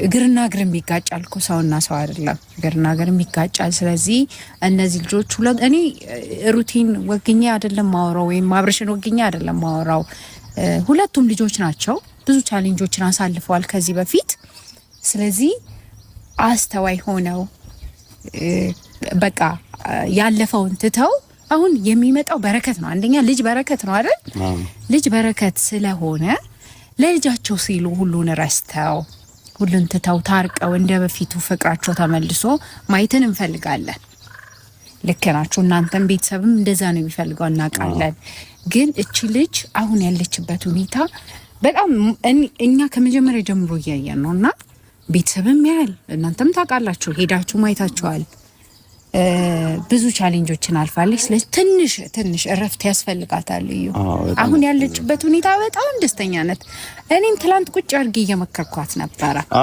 እግርና እግርም ይጋጫል እኮ ሰውና ሰው አይደለም እግርና እግርም ይጋጫል ስለዚህ እነዚህ ልጆች ሁለት እኔ ሩቲን ወግኛ አይደለም ማወራው ወይ ማብረሽን ወግኛ አይደለም ማወራው ሁለቱም ልጆች ናቸው ብዙ ቻሌንጆችን አሳልፈዋል ከዚህ በፊት ስለዚህ አስተዋይ ሆነው በቃ ያለፈውን ትተው አሁን የሚመጣው በረከት ነው አንደኛ ልጅ በረከት ነው አይደል ልጅ በረከት ስለሆነ ለልጃቸው ሲሉ ሁሉን ረስተው ሁሉን ትተው ታርቀው እንደበፊቱ ፍቅራቸው ተመልሶ ማየትን እንፈልጋለን ለከናችሁ እናንተም ቤተሰብም እንደዛ ነው የሚፈልገው እናቃለን ግን እቺ ልጅ አሁን ያለችበት ሁኔታ በጣም እኛ ከመጀመሪያ ጀምሮ ያያየን ነውና ቤተሰብም ያህል እናንተም ታቃላችሁ ሄዳችሁ ማይታችኋል ብዙ ቻሌንጆችን አልፋለች ስለዚህ ትንሽ እረፍት ያስፈልጋታል እዩ አሁን ያለችበት ሁኔታ በጣም ደስተኛ ናት እኔም ትላንት ቁጭ አርጌ እየመከርኳት ነበር